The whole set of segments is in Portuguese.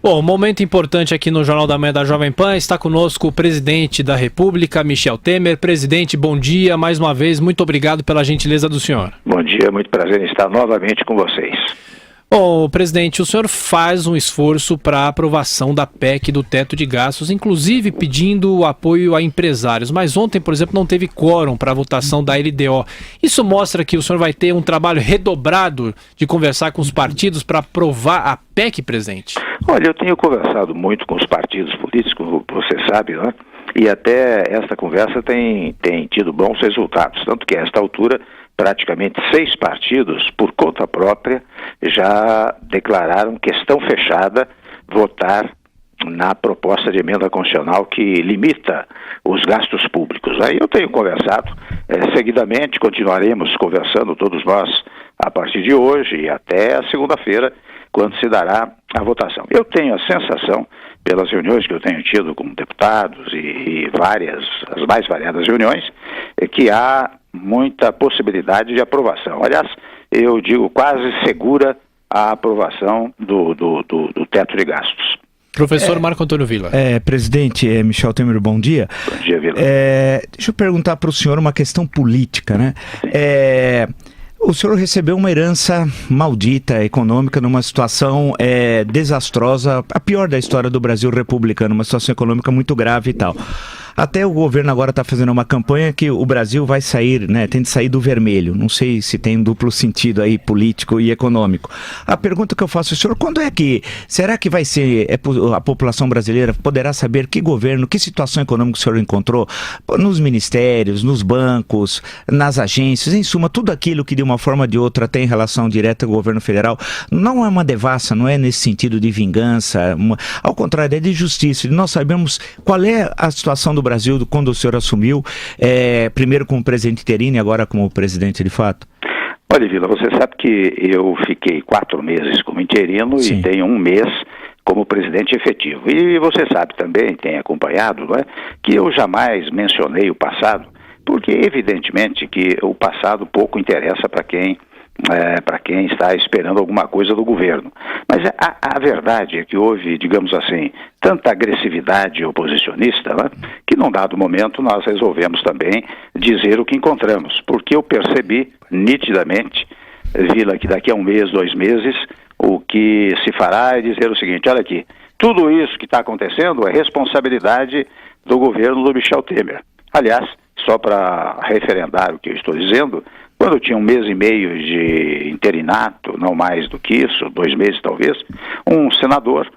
Bom, um momento importante aqui no Jornal da Manhã da Jovem Pan, está conosco o presidente da República, Michel Temer. Presidente, bom dia, mais uma vez, muito obrigado pela gentileza do senhor. Bom dia, muito prazer em estar novamente com vocês. Bom, presidente, o senhor faz um esforço para a aprovação da PEC do teto de gastos, inclusive pedindo apoio a empresários, mas ontem, por exemplo, não teve quórum para a votação da LDO. Isso mostra que o senhor vai ter um trabalho redobrado de conversar com os partidos para aprovar a PEC, presidente? Olha, eu tenho conversado muito com os partidos políticos, como você sabe, né? E até esta conversa tem tido bons resultados, tanto que a esta altura praticamente 6 partidos, por conta própria, já declararam questão fechada votar na proposta de emenda constitucional que limita os gastos públicos. Aí eu tenho conversado seguidamente, continuaremos conversando todos nós a partir de hoje e até a segunda-feira, quando se dará a votação. Eu tenho a sensação, pelas reuniões que eu tenho tido com deputados e as mais variadas reuniões, que há muita possibilidade de aprovação. Aliás, eu digo quase segura a aprovação do teto de gastos. Professor Marco Antônio Villa. Presidente Michel Temer, bom dia. Bom dia, Villa. Deixa eu perguntar para o senhor uma questão política, né? O senhor recebeu uma herança maldita, econômica, numa situação desastrosa, a pior da história do Brasil republicano, uma situação econômica muito grave e tal. Até o governo agora está fazendo uma campanha que o Brasil vai sair, né, tem de sair do vermelho. Não sei se tem duplo sentido aí, político e econômico. A pergunta que eu faço ao senhor, será que vai ser, a população brasileira poderá saber que governo, que situação econômica o senhor encontrou nos ministérios, nos bancos, nas agências, em suma, tudo aquilo que de uma forma ou de outra tem relação direta com o governo federal, não é uma devassa, não é nesse sentido de vingança, ao contrário, é de justiça. Nós sabemos qual é a situação do Brasil quando o senhor assumiu, primeiro como presidente interino e agora como presidente de fato? Olha, Vila, você sabe que eu fiquei 4 meses como interino. Sim. E tenho 1 mês como presidente efetivo. E você sabe também, tem acompanhado, não é, que eu jamais mencionei o passado, porque evidentemente que o passado pouco interessa para quem está esperando alguma coisa do governo. Mas a verdade é que houve, digamos assim, tanta agressividade oposicionista, né, que num dado momento nós resolvemos também dizer o que encontramos, porque eu percebi nitidamente, Vila, que daqui a 1 mês, 2 meses, o que se fará é dizer o seguinte: olha aqui, tudo isso que está acontecendo é responsabilidade do governo do Michel Temer. Aliás, só para referendar o que eu estou dizendo, quando eu tinha 1 mês e meio de interinato, não mais do que isso, 2 meses talvez, um senador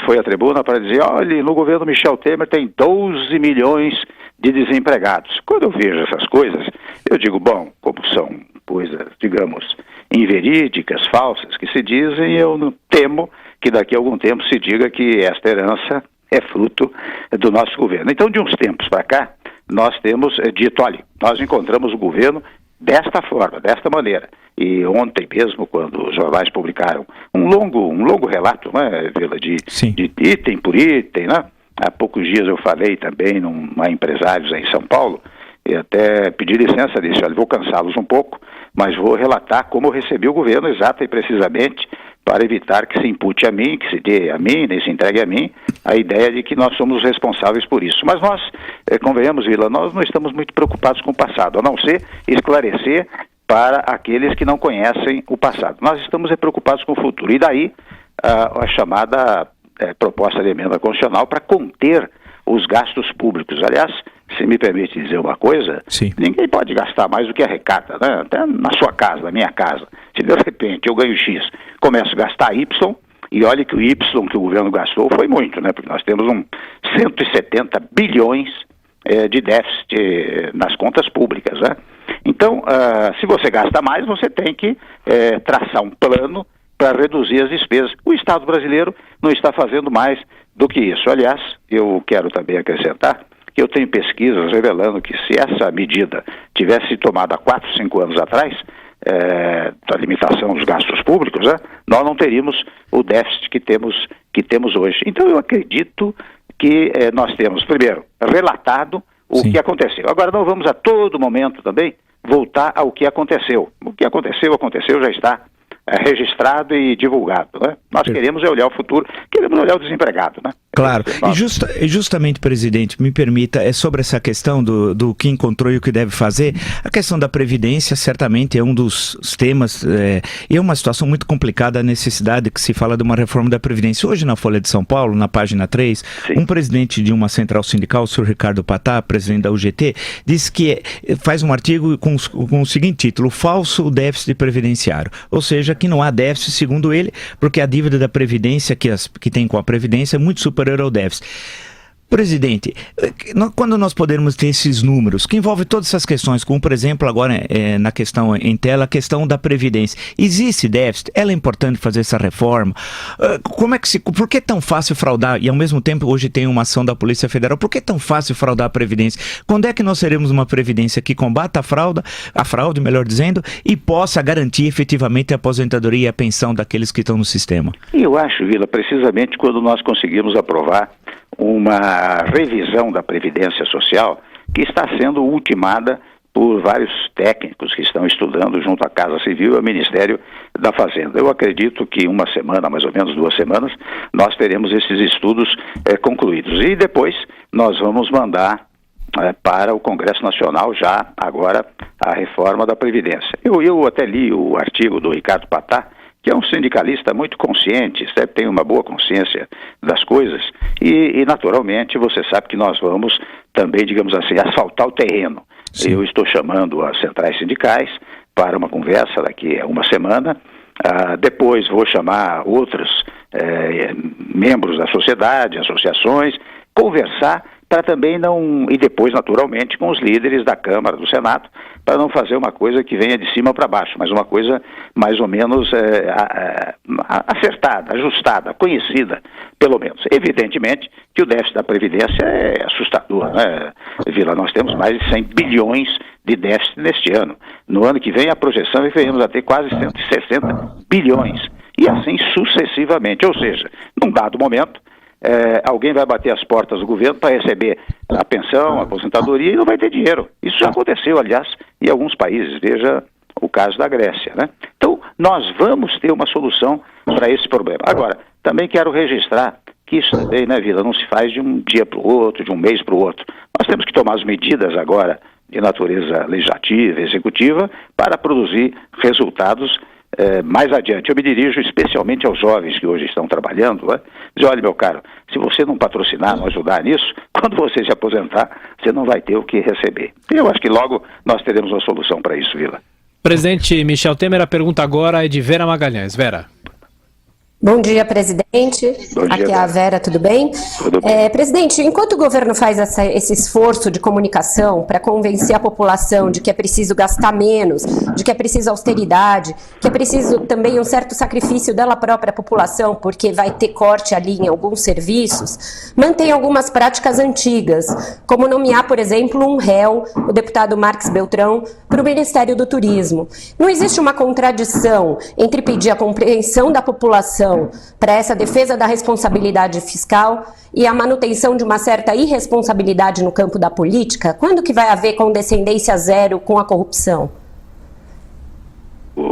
foi à tribuna para dizer: olha, no governo Michel Temer tem 12 milhões de desempregados. Quando eu vejo essas coisas, eu digo, bom, como são coisas, digamos, inverídicas, falsas, que se dizem, eu não temo que daqui a algum tempo se diga que esta herança é fruto do nosso governo. Então, de uns tempos para cá, nós temos dito, olha, nós encontramos o governo desta forma, desta maneira. E ontem mesmo, quando os jornais publicaram um longo relato, né, Vila, de item por item, né? Há poucos dias eu falei também a empresários aí em São Paulo, e até pedi licença, disse, olha, vou cansá-los um pouco, mas vou relatar como eu recebi o governo exata e precisamente, para evitar que se impute a mim, que se dê a mim, nem se entregue a mim, a ideia de que nós somos responsáveis por isso. Mas nós, convenhamos, Vila, nós não estamos muito preocupados com o passado, a não ser esclarecer para aqueles que não conhecem o passado. Nós estamos preocupados com o futuro. E daí a chamada proposta de emenda constitucional para conter os gastos públicos. Aliás, se me permite dizer uma coisa, sim, ninguém pode gastar mais do que arrecada, né? Até na sua casa, na minha casa. Se de repente eu ganho X, começo a gastar Y, e olha que o Y que o governo gastou foi muito, né? Porque nós temos 170 bilhões de déficit nas contas públicas, né? Então, se você gasta mais, você tem que traçar um plano para reduzir as despesas. O Estado brasileiro não está fazendo mais do que isso. Aliás, eu quero também acrescentar que eu tenho pesquisas revelando que se essa medida tivesse sido tomada há 4, 5 anos atrás, da limitação dos gastos públicos, né, nós não teríamos o déficit que temos hoje. Então eu acredito que nós temos, primeiro, relatado o que aconteceu. Agora não vamos a todo momento também voltar ao que aconteceu. O que aconteceu, já está registrado e divulgado, né? Nós queremos olhar o futuro, queremos olhar o desempregado, né? Claro, e justamente, presidente, me permita, é sobre essa questão do que encontrou e o que deve fazer. A questão da Previdência certamente é um dos temas, e é uma situação muito complicada, a necessidade que se fala de uma reforma da Previdência. Hoje na Folha de São Paulo, na página 3, Sim. um presidente de uma central sindical, o senhor Ricardo Patá, presidente da UGT, diz que faz um artigo com o seguinte título: falso déficit previdenciário. Ou seja, que não há déficit, segundo ele, porque a dívida da Previdência que tem com a Previdência é muito superior ao déficit. Presidente, quando nós podemos ter esses números, que envolve todas essas questões, como por exemplo agora na questão em tela, a questão da Previdência, existe déficit? Ela é importante fazer essa reforma? Por que é tão fácil fraudar? E ao mesmo tempo hoje tem uma ação da Polícia Federal, por que é tão fácil fraudar a Previdência? Quando é que nós teremos uma Previdência que combata a fraude, melhor dizendo, e possa garantir efetivamente a aposentadoria e a pensão daqueles que estão no sistema? Eu acho, Vila, precisamente quando nós conseguimos aprovar uma revisão da Previdência Social que está sendo ultimada por vários técnicos que estão estudando junto à Casa Civil e ao Ministério da Fazenda. Eu acredito que uma semana, mais ou menos 2 semanas, nós teremos esses estudos concluídos. E depois nós vamos mandar para o Congresso Nacional já agora a reforma da Previdência. Eu até li o artigo do Ricardo Patá, que é um sindicalista muito consciente, tem uma boa consciência das coisas e naturalmente você sabe que nós vamos também, digamos assim, asfaltar o terreno. Sim. Eu estou chamando as centrais sindicais para uma conversa daqui a uma semana, depois vou chamar outros membros da sociedade, associações, conversar para também não, e depois naturalmente com os líderes da Câmara, do Senado, para não fazer uma coisa que venha de cima para baixo, mas uma coisa mais ou menos acertada, ajustada, conhecida, pelo menos. Evidentemente que o déficit da Previdência é assustador, né, Vila? Nós temos mais de 100 bilhões de déficit neste ano. No ano que vem a projeção é que venhamos a ter quase 160 bilhões, e assim sucessivamente, ou seja, num dado momento, alguém vai bater as portas do governo para receber a pensão, a aposentadoria e não vai ter dinheiro. Isso já aconteceu, aliás, em alguns países. Veja o caso da Grécia, né? Então, nós vamos ter uma solução para esse problema. Agora, também quero registrar que isso também, né, Vila, não se faz de um dia para o outro, de um mês para o outro. Nós temos que tomar as medidas agora de natureza legislativa, executiva, para produzir resultados mais adiante. Eu me dirijo especialmente aos jovens que hoje estão trabalhando, né? Diz, olha, meu caro, se você não patrocinar, não ajudar nisso, quando você se aposentar, você não vai ter o que receber. Eu acho que logo nós teremos uma solução para isso, Vila. Presidente Michel Temer, a pergunta agora é de Vera Magalhães. Vera. Bom dia, presidente. Bom dia, aqui é a Vera, tudo bem? Tudo bem. Presidente, enquanto o governo faz esse esforço de comunicação para convencer a população de que é preciso gastar menos, de que é preciso austeridade, que é preciso também um certo sacrifício dela própria população, porque vai ter corte ali em alguns serviços, mantém algumas práticas antigas, como nomear, por exemplo, um réu, o deputado Marques Beltrão, para o Ministério do Turismo. Não existe uma contradição entre pedir a compreensão da população para essa defesa da responsabilidade fiscal e a manutenção de uma certa irresponsabilidade no campo da política? Quando que vai haver condescendência zero com a corrupção?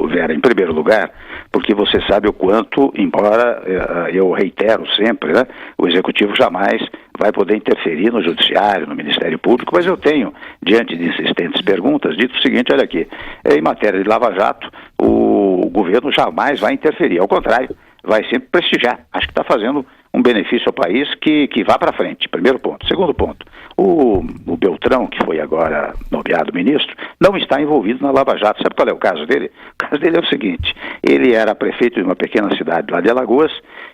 Vera, em primeiro lugar, porque você sabe o quanto, embora eu reitero sempre, né, o Executivo jamais vai poder interferir no Judiciário, no Ministério Público, mas eu tenho, diante de insistentes perguntas, dito o seguinte, olha aqui, em matéria de Lava Jato, o governo jamais vai interferir, ao contrário, vai sempre prestigiar. Acho que está fazendo um benefício ao país que vá para frente, primeiro ponto. Segundo ponto, o Beltrão, que foi agora nomeado ministro, não está envolvido na Lava Jato. Sabe qual é o caso dele? O caso dele é o seguinte, ele era prefeito de uma pequena cidade lá de Alagoas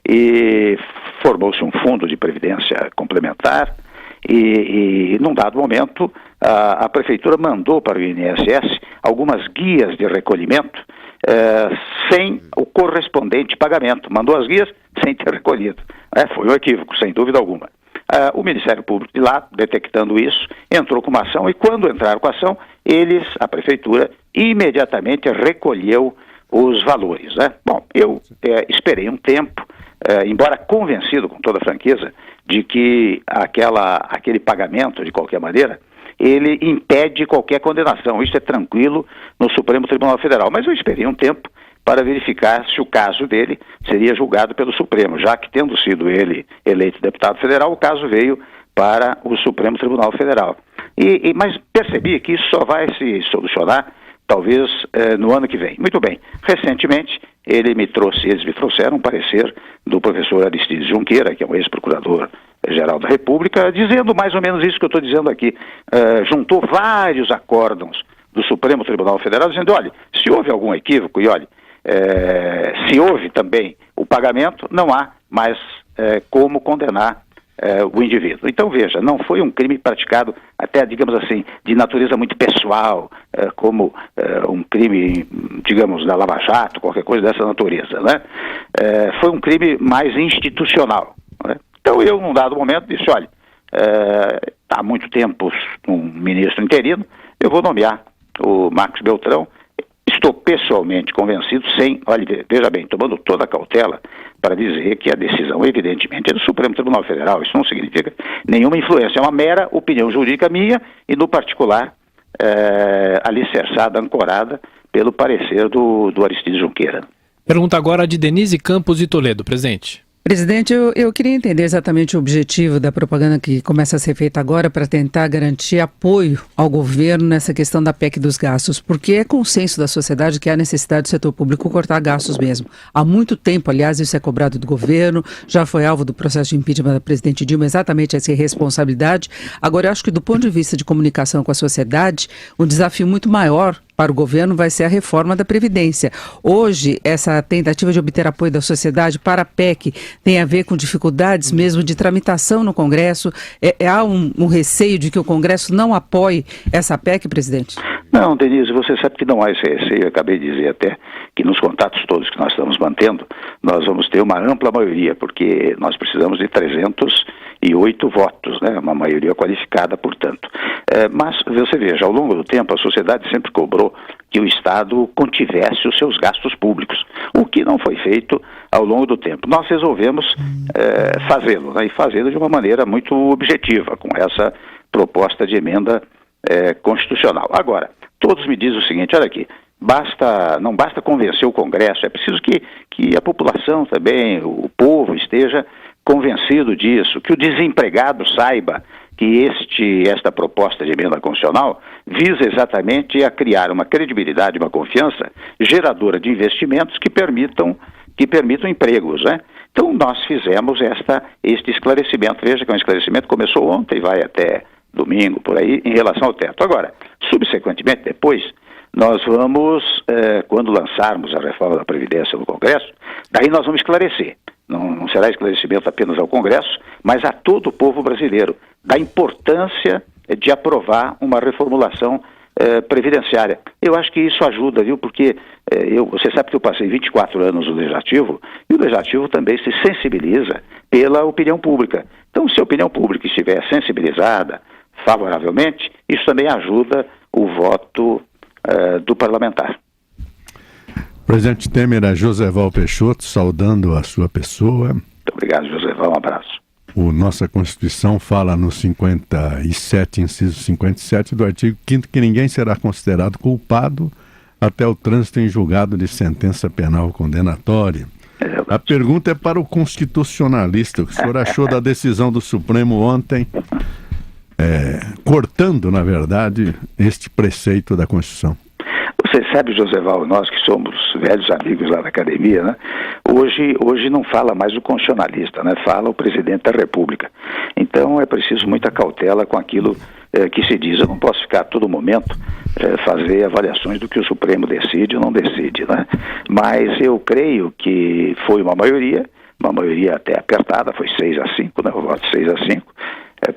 e formou-se um fundo de previdência complementar e num dado momento, a prefeitura mandou para o INSS algumas guias de recolhimento sem o correspondente pagamento. Mandou as guias sem ter recolhido. Foi um equívoco, sem dúvida alguma. O Ministério Público de lá, detectando isso, entrou com uma ação e quando entraram com a ação, a prefeitura, imediatamente recolheu os valores, né? Bom, eu esperei um tempo, embora convencido, com toda franqueza, de que aquele pagamento, de qualquer maneira, ele impede qualquer condenação. Isso é tranquilo no Supremo Tribunal Federal. Mas eu esperei um tempo para verificar se o caso dele seria julgado pelo Supremo, já que, tendo sido ele eleito deputado federal, o caso veio para o Supremo Tribunal Federal. Mas percebi que isso só vai se solucionar, talvez, no ano que vem. Muito bem, recentemente eles me trouxeram um parecer do professor Aristides Junqueira, que é um ex-procurador-geral da República, dizendo mais ou menos isso que eu estou dizendo aqui. Juntou vários acórdãos do Supremo Tribunal Federal, dizendo, olha, se houve algum equívoco, e olha, se houve também o pagamento, não há mais como condenar o indivíduo. Então, veja, não foi um crime praticado até, digamos assim, de natureza muito pessoal, como um crime, digamos, da Lava Jato, qualquer coisa dessa natureza, né? Foi um crime mais institucional, né? Então, eu, num dado momento, disse, olha, há muito tempo um ministro interino, eu vou nomear o Marcos Beltrão. Estou pessoalmente convencido, olha, veja bem, tomando toda a cautela para dizer que a decisão, evidentemente, é do Supremo Tribunal Federal. Isso não significa nenhuma influência, é uma mera opinião jurídica minha e, no particular, alicerçada, ancorada pelo parecer do Aristides Junqueira. Pergunta agora de Denise Campos de Toledo, presidente. Presidente, eu queria entender exatamente o objetivo da propaganda que começa a ser feita agora para tentar garantir apoio ao governo nessa questão da PEC dos gastos, porque é consenso da sociedade que há necessidade do setor público cortar gastos mesmo. Há muito tempo, aliás, isso é cobrado do governo, já foi alvo do processo de impeachment da presidente Dilma, exatamente essa irresponsabilidade. Agora, eu acho que do ponto de vista de comunicação com a sociedade, um desafio muito maior para o governo vai ser a reforma da Previdência. Hoje, essa tentativa de obter apoio da sociedade para a PEC tem a ver com dificuldades mesmo de tramitação no Congresso. Há um receio de que o Congresso não apoie essa PEC, presidente? Não, Denise, você sabe que não há esse receio. Eu acabei de dizer até que nos contatos todos que nós estamos mantendo, nós vamos ter uma ampla maioria, porque nós precisamos de 308 votos, né? Uma maioria qualificada, portanto. Mas, você veja, ao longo do tempo, a sociedade sempre cobrou que o Estado contivesse os seus gastos públicos, o que não foi feito ao longo do tempo. Nós resolvemos fazê-lo, né? E fazê-lo de uma maneira muito objetiva, com essa proposta de emenda constitucional. Agora, todos me dizem o seguinte, olha aqui, não basta convencer o Congresso, é preciso que a população também, o povo esteja convencido disso, que o desempregado saiba que esta proposta de emenda constitucional visa exatamente a criar uma credibilidade, uma confiança geradora de investimentos que permitam empregos, né? Então nós fizemos este esclarecimento. Veja que é um esclarecimento que começou ontem e vai até domingo, por aí, em relação ao teto. Agora, subsequentemente, depois, nós vamos, quando lançarmos a reforma da Previdência no Congresso, daí nós vamos esclarecer. Não será esclarecimento apenas ao Congresso, mas a todo o povo brasileiro, da importância de aprovar uma reformulação previdenciária. Eu acho que isso ajuda, viu? Porque você sabe que eu passei 24 anos no Legislativo, e o Legislativo também se sensibiliza pela opinião pública. Então, se a opinião pública estiver sensibilizada favoravelmente, isso também ajuda o voto do parlamentar. Presidente Temer, a Joséval Peixoto, saudando a sua pessoa. Muito obrigado, Joséval, um abraço. Nossa Constituição fala no 57, inciso 57 do artigo 5º, que ninguém será considerado culpado até o trânsito em julgado de sentença penal condenatória. A pergunta é para o constitucionalista. O que o senhor achou da decisão do Supremo ontem, cortando, na verdade, este preceito da Constituição? Você sabe, Joséval, nós que somos velhos amigos lá da academia, né? Hoje não fala mais o constitucionalista, né? Fala o presidente da República. Então é preciso muita cautela com aquilo que se diz. Eu não posso ficar a todo momento fazer avaliações do que o Supremo decide ou não decide, né? Mas eu creio que foi uma maioria até apertada, foi 6-5, né? O voto 6-5.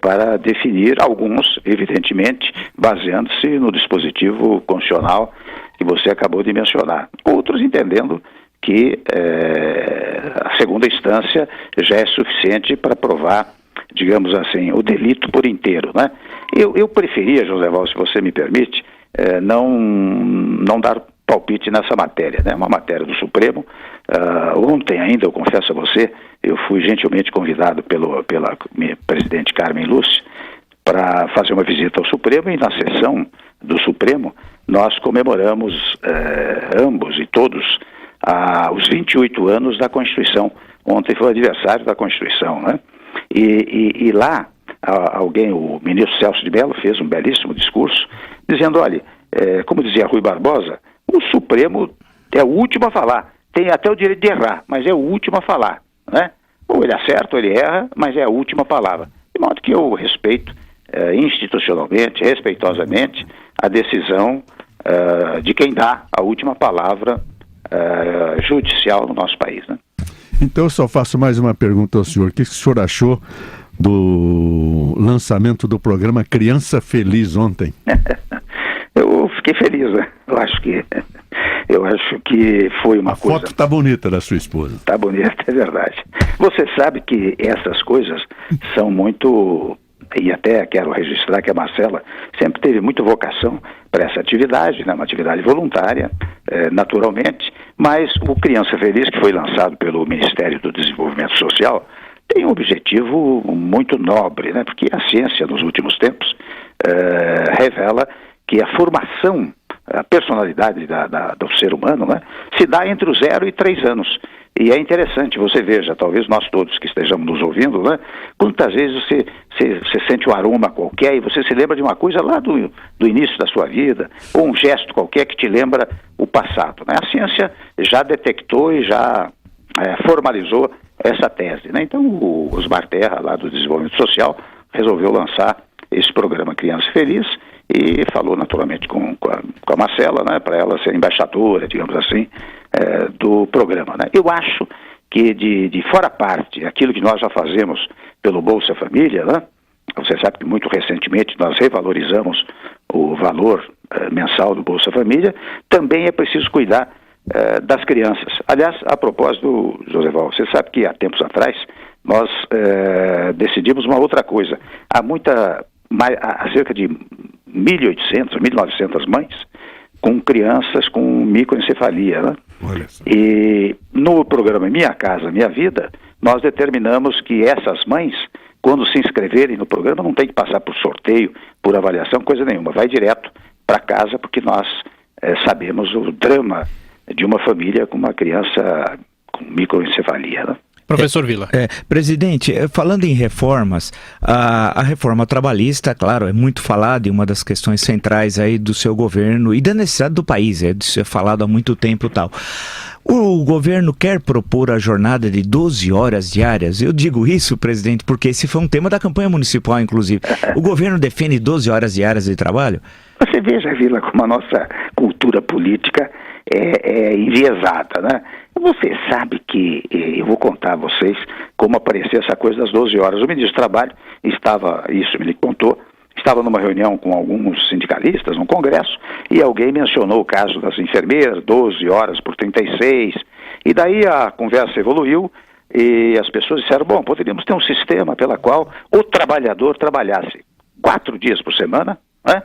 Para definir alguns, evidentemente, baseando-se no dispositivo constitucional que você acabou de mencionar. Outros entendendo que a segunda instância já é suficiente para provar, digamos assim, o delito por inteiro, né? Eu preferia, Joséval, se você me permite, não dar palpite nessa matéria, né? Uma matéria do Supremo. Ontem ainda, eu confesso a você, eu fui gentilmente convidado pela minha presidente Carmen Lúcia para fazer uma visita ao Supremo, e na sessão do Supremo nós comemoramos ambos e todos os 28 anos da Constituição. Ontem foi o aniversário da Constituição, né? E lá, o ministro Celso de Mello fez um belíssimo discurso, dizendo, olha, como dizia Rui Barbosa, o Supremo é o último a falar, tem até o direito de errar, mas é o último a falar, né? Ou ele acerta ou ele erra, mas é a última palavra. De modo que eu respeito institucionalmente, respeitosamente, a decisão de quem dá a última palavra judicial no nosso país, né? Então eu só faço mais uma pergunta ao senhor. O que o senhor achou do lançamento do programa Criança Feliz ontem? Eu fiquei feliz, né? Eu acho que foi uma coisa... A foto está bonita da sua esposa. Está bonita, é verdade. Você sabe que essas coisas são muito... E até quero registrar que a Marcela sempre teve muita vocação para essa atividade, né? Uma atividade voluntária, naturalmente, mas o Criança Feliz, que foi lançado pelo Ministério do Desenvolvimento Social, tem um objetivo muito nobre, né? Porque a ciência, nos últimos tempos, revela que a formação, a personalidade do ser humano, né, se dá entre os 0 e 3 anos. E é interessante, você veja, talvez nós todos que estejamos nos ouvindo, né, quantas vezes você sente um aroma qualquer e você se lembra de uma coisa lá do início da sua vida, ou um gesto qualquer que te lembra o passado, né? A ciência já detectou e já formalizou essa tese, né? Então o Osmar Terra, lá do Desenvolvimento Social, resolveu lançar esse programa Criança Feliz e falou naturalmente com a Marcela, né, para ela ser embaixadora, digamos assim, do programa, né? Eu acho que de fora a parte, aquilo que nós já fazemos pelo Bolsa Família, né, você sabe que muito recentemente nós revalorizamos o valor mensal do Bolsa Família, também é preciso cuidar das crianças. Aliás, a propósito, Joseval, você sabe que há tempos atrás nós decidimos uma outra coisa. Há cerca de 1.800, 1.900 mães com crianças com microencefalia, né? E no programa Minha Casa Minha Vida, nós determinamos que essas mães, quando se inscreverem no programa, não tem que passar por sorteio, por avaliação, coisa nenhuma. Vai direto para casa, porque nós sabemos o drama de uma família com uma criança com microencefalia, né? Professor Villa. Presidente, falando em reformas, a reforma trabalhista, claro, é muito falada e uma das questões centrais aí do seu governo e da necessidade do país, é falado há muito tempo e tal. O governo quer propor a jornada de 12 horas diárias? Eu digo isso, presidente, porque esse foi um tema da campanha municipal, inclusive. O governo defende 12 horas diárias de trabalho? Você veja, Vila, como a nossa cultura política é enviesada, né? Você sabe que, eu vou contar a vocês como apareceu essa coisa das 12 horas. O ministro do Trabalho me contou, estava numa reunião com alguns sindicalistas, num congresso, e alguém mencionou o caso das enfermeiras, 12 horas por 36, e daí a conversa evoluiu e as pessoas disseram, bom, poderíamos ter um sistema pela qual o trabalhador trabalhasse 4 dias por semana, né,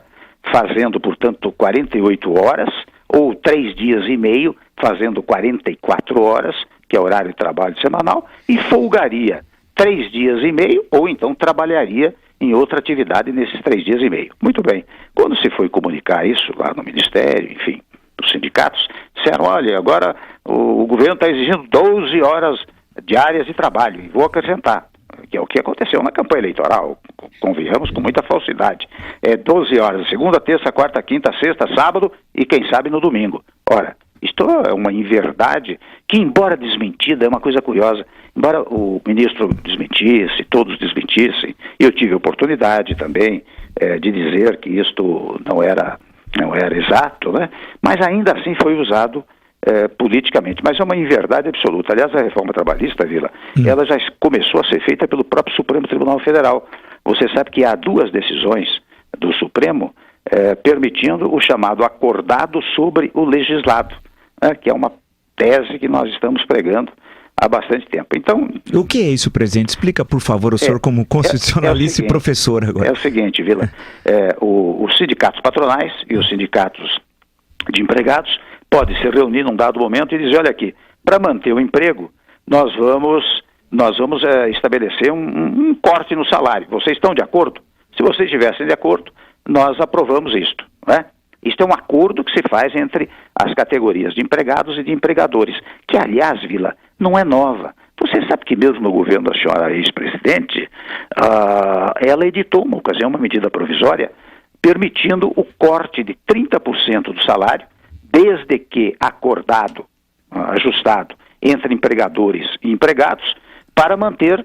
fazendo, portanto, 48 horas, ou 3 dias e meio, fazendo 44 horas, que é o horário de trabalho semanal, e folgaria 3 dias e meio, ou então trabalharia em outra atividade nesses 3 dias e meio. Muito bem. Quando se foi comunicar isso lá no Ministério, enfim, os sindicatos, disseram, olha, agora o governo está exigindo 12 horas diárias de trabalho, e vou acrescentar, que é o que aconteceu na campanha eleitoral, convenhamos, com muita falsidade. 12 horas, segunda, terça, quarta, quinta, sexta, sábado e quem sabe no domingo. Ora, isto é uma inverdade que, embora desmentida, é uma coisa curiosa. Embora o ministro desmentisse, todos desmentissem, eu tive a oportunidade também de dizer que isto não era exato, né? Mas ainda assim foi usado politicamente, mas é uma inverdade absoluta. Aliás, a reforma trabalhista, Vila, ela já começou a ser feita pelo próprio Supremo Tribunal Federal. Você sabe que há 2 decisões do Supremo permitindo o chamado acordado sobre o legislado, né, que é uma tese que nós estamos pregando há bastante tempo. Então, o que é isso, presidente? Explica, por favor, o senhor como constitucionalista e professor agora. É o seguinte, Vila, os sindicatos patronais e os sindicatos de empregados podem se reunir num dado momento e dizer, olha aqui, para manter o emprego, nós vamos estabelecer um corte no salário. Vocês estão de acordo? Se vocês estivessem de acordo, nós aprovamos isto, né? Isso é um acordo que se faz entre as categorias de empregados e de empregadores, que, aliás, Vila, não é nova. Você sabe que mesmo no governo da senhora ex-presidente, ela editou uma ocasião, uma medida provisória, permitindo o corte de 30% do salário, desde que acordado, ajustado, entre empregadores e empregados, para manter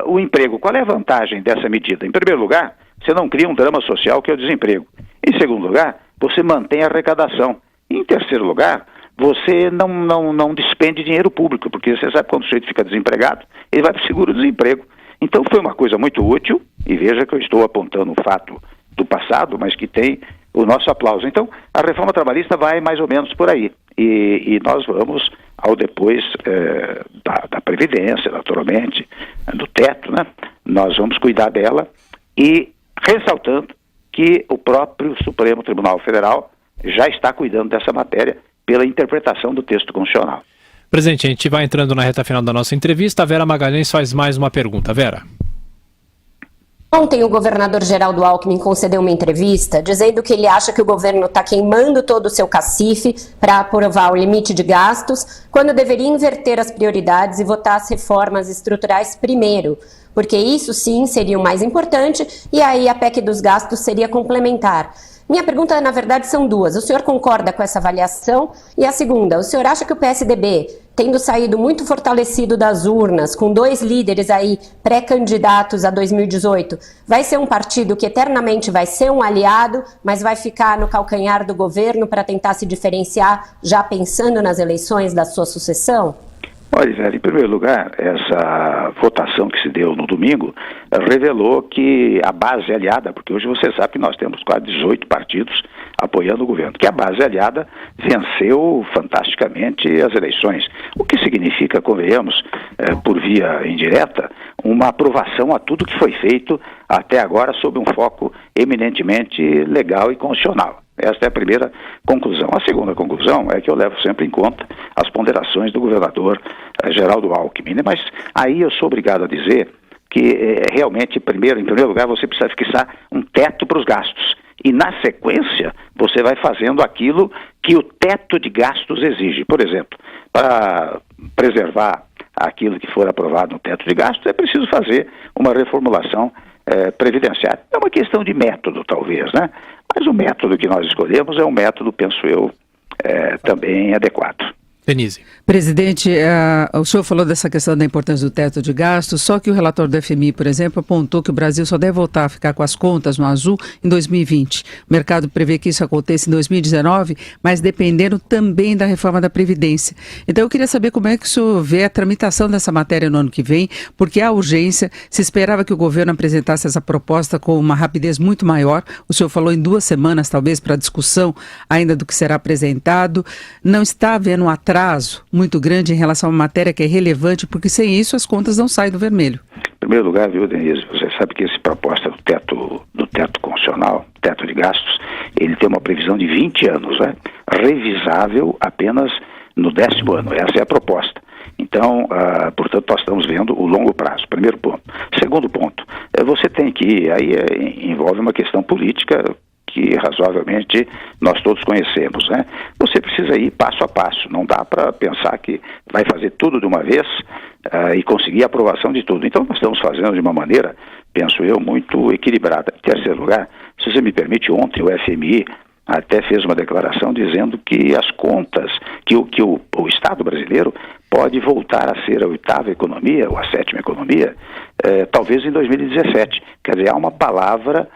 o emprego. Qual é a vantagem dessa medida? Em primeiro lugar, você não cria um drama social que é o desemprego. Em segundo lugar, você mantém a arrecadação. Em terceiro lugar, você não despende dinheiro público, porque você sabe quando o sujeito fica desempregado, ele vai para o seguro-desemprego. Então foi uma coisa muito útil, e veja que eu estou apontando um fato do passado, mas que tem o nosso aplauso. Então, a reforma trabalhista vai mais ou menos por aí. E nós vamos, ao depois da Previdência, naturalmente, do teto, né? Nós vamos cuidar dela e ressaltando que o próprio Supremo Tribunal Federal já está cuidando dessa matéria pela interpretação do texto constitucional. Presidente, a gente vai entrando na reta final da nossa entrevista. A Vera Magalhães faz mais uma pergunta. Vera. Ontem o governador Geraldo Alckmin concedeu uma entrevista dizendo que ele acha que o governo está queimando todo o seu cacife para aprovar o limite de gastos, quando deveria inverter as prioridades e votar as reformas estruturais primeiro, porque isso sim seria o mais importante e aí a PEC dos gastos seria complementar. Minha pergunta, na verdade, são duas. O senhor concorda com essa avaliação? E a segunda, o senhor acha que o PSDB, tendo saído muito fortalecido das urnas, com 2 líderes aí pré-candidatos a 2018, vai ser um partido que eternamente vai ser um aliado, mas vai ficar no calcanhar do governo para tentar se diferenciar, já pensando nas eleições da sua sucessão? Olha, Vera, em primeiro lugar, essa votação que se deu no domingo revelou que a base aliada, porque hoje você sabe que nós temos quase 18 partidos apoiando o governo, que a base aliada venceu fantasticamente as eleições, o que significa, convenhamos, por via indireta, uma aprovação a tudo que foi feito até agora sob um foco eminentemente legal e constitucional. Esta é a primeira conclusão. A segunda conclusão é que eu levo sempre em conta as ponderações do governador Geraldo Alckmin, né? Mas aí eu sou obrigado a dizer que realmente, em primeiro lugar, você precisa fixar um teto para os gastos. E na sequência, você vai fazendo aquilo que o teto de gastos exige. Por exemplo, para preservar aquilo que for aprovado no teto de gastos, é preciso fazer uma reformulação previdenciária. É uma questão de método, talvez, né? Mas o método que nós escolhemos é um método, penso eu, também adequado. Denise. Presidente, o senhor falou dessa questão da importância do teto de gastos, só que o relatório do FMI, por exemplo, apontou que o Brasil só deve voltar a ficar com as contas no azul em 2020. O mercado prevê que isso aconteça em 2019, mas dependendo também da reforma da Previdência. Então eu queria saber como é que o senhor vê a tramitação dessa matéria no ano que vem, porque há urgência, se esperava que o governo apresentasse essa proposta com uma rapidez muito maior. O senhor falou em 2 semanas, talvez, para discussão ainda do que será apresentado. Não está havendo um atraso muito grande em relação a uma matéria que é relevante, porque sem isso as contas não saem do vermelho. Em primeiro lugar, viu, Denise, você sabe que essa proposta do teto constitucional, teto de gastos, ele tem uma previsão de 20 anos, né? Revisável apenas no 10º ano. Essa é a proposta. Então, portanto, nós estamos vendo o longo prazo, primeiro ponto. Segundo ponto, você tem que, aí envolve uma questão política que razoavelmente nós todos conhecemos, né? Você precisa ir passo a passo, não dá para pensar que vai fazer tudo de uma vez e conseguir a aprovação de tudo. Então nós estamos fazendo de uma maneira, penso eu, muito equilibrada. Em terceiro lugar, se você me permite, ontem o FMI até fez uma declaração dizendo que as contas, que o Estado brasileiro pode voltar a ser a 8ª economia, ou a 7ª economia, talvez em 2017. Quer dizer, há uma palavra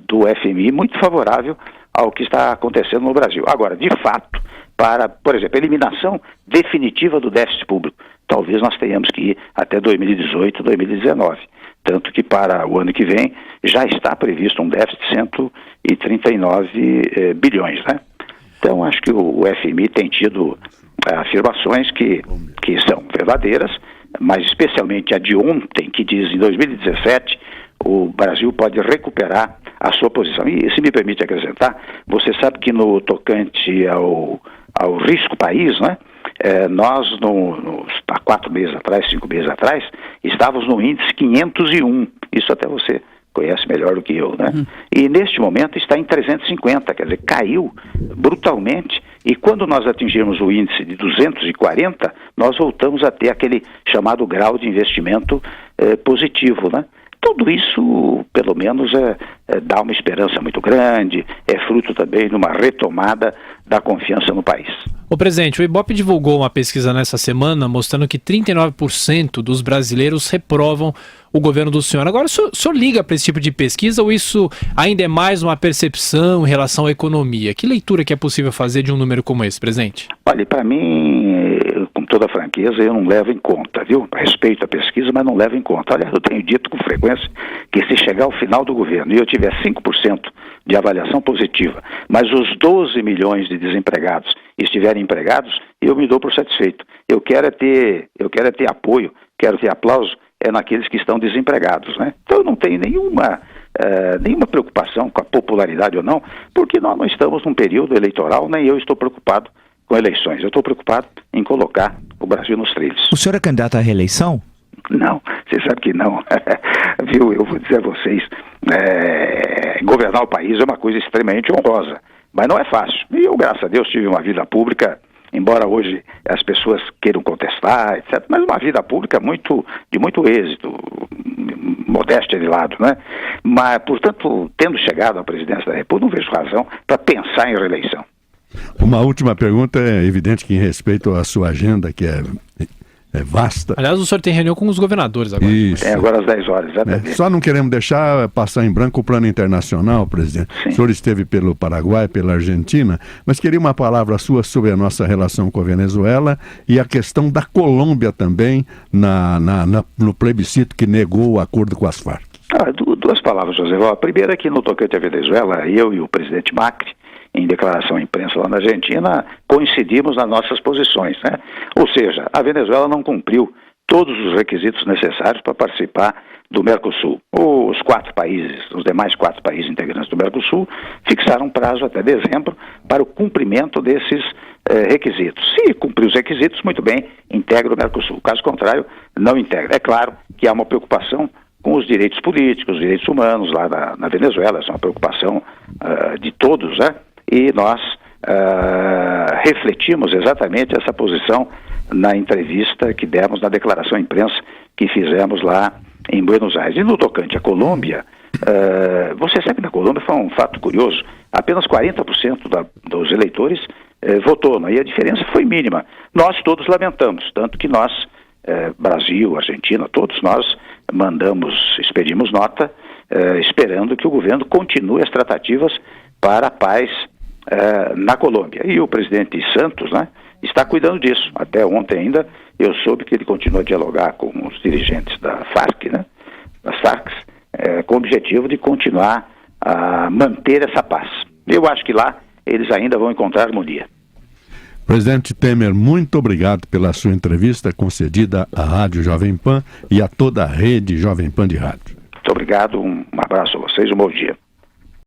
do FMI muito favorável ao que está acontecendo no Brasil. Agora, de fato, para, por exemplo, eliminação definitiva do déficit público, talvez nós tenhamos que ir até 2018, 2019. Tanto que para o ano que vem já está previsto um déficit de 139 bilhões, né? Então, acho que o FMI tem tido afirmações que são verdadeiras, mas especialmente a de ontem, que diz em 2017 o Brasil pode recuperar a sua posição. E se me permite acrescentar, você sabe que no tocante ao risco país, né, nós há 4 meses atrás, 5 meses atrás, estávamos no índice 501. Isso até você conhece melhor do que eu, né? E neste momento está em 350, quer dizer, caiu brutalmente, e quando nós atingirmos o índice de 240, nós voltamos a ter aquele chamado grau de investimento positivo, né? Tudo isso, pelo menos, dá uma esperança muito grande, é fruto também de uma retomada da confiança no país. Ô presidente, o Ibope divulgou uma pesquisa nessa semana mostrando que 39% dos brasileiros reprovam o governo do senhor. Agora, o senhor liga para esse tipo de pesquisa ou isso ainda é mais uma percepção em relação à economia? Que leitura que é possível fazer de um número como esse, presidente? Olha, para mim, com toda franqueza, eu não levo em conta, viu? Respeito a pesquisa, mas não levo em conta. Olha, eu tenho dito com frequência que se chegar ao final do governo e eu tiver 5% de avaliação positiva, mas os 12 milhões de desempregados estiverem empregados, eu me dou por satisfeito. Eu quero é ter apoio, quero ter aplauso naqueles que estão desempregados, né? Então eu não tenho nenhuma preocupação com a popularidade ou não, porque nós não estamos num período eleitoral, nem eu estou preocupado com eleições. Eu estou preocupado em colocar o Brasil nos trilhos. O senhor é candidato à reeleição? Não, você sabe que não. Viu, eu vou dizer a vocês, governar o país é uma coisa extremamente honrosa, mas não é fácil. E eu, graças a Deus, tive uma vida pública, embora hoje as pessoas queiram contestar, etc., mas uma vida pública de muito êxito, modéstia de lado, né? Mas, portanto, tendo chegado à presidência da República, não vejo razão para pensar em reeleição. Uma última pergunta, é evidente que em respeito à sua agenda, que é vasta. Aliás, o senhor tem reunião com os governadores agora. Isso. Agora às 10 horas, exatamente. Só não queremos deixar passar em branco o plano internacional, presidente. Sim. O senhor esteve pelo Paraguai, pela Argentina, mas queria uma palavra sua sobre a nossa relação com a Venezuela e a questão da Colômbia também no plebiscito que negou o acordo com as Farc. Duas palavras, José. A primeira é que no tocante à Venezuela, eu e o presidente Macri, em declaração à imprensa lá na Argentina, coincidimos nas nossas posições, né? Ou seja, a Venezuela não cumpriu todos os requisitos necessários para participar do Mercosul. Os demais quatro países integrantes do Mercosul fixaram um prazo até dezembro para o cumprimento desses requisitos. Se cumprir os requisitos, muito bem, integra o Mercosul. Caso contrário, não integra. É claro que há uma preocupação com os direitos políticos, os direitos humanos lá na Venezuela. Essa é uma preocupação de todos, né? E nós refletimos exatamente essa posição na entrevista que demos, na declaração à imprensa que fizemos lá em Buenos Aires. E no tocante à Colômbia, você sabe que na Colômbia foi um fato curioso, apenas 40% dos eleitores votou, né? E a diferença foi mínima. Nós todos lamentamos, tanto que nós, Brasil, Argentina, todos nós expedimos nota, esperando que o governo continue as tratativas para a paz na Colômbia. E o presidente Santos, né, está cuidando disso. Até ontem ainda eu soube que ele continua a dialogar com os dirigentes da Farc, né, das Farc, com o objetivo de continuar a manter essa paz. Eu acho que lá eles ainda vão encontrar harmonia. Presidente Temer, muito obrigado pela sua entrevista concedida à Rádio Jovem Pan e a toda a rede Jovem Pan de rádio. Muito obrigado, um abraço a vocês, um bom dia.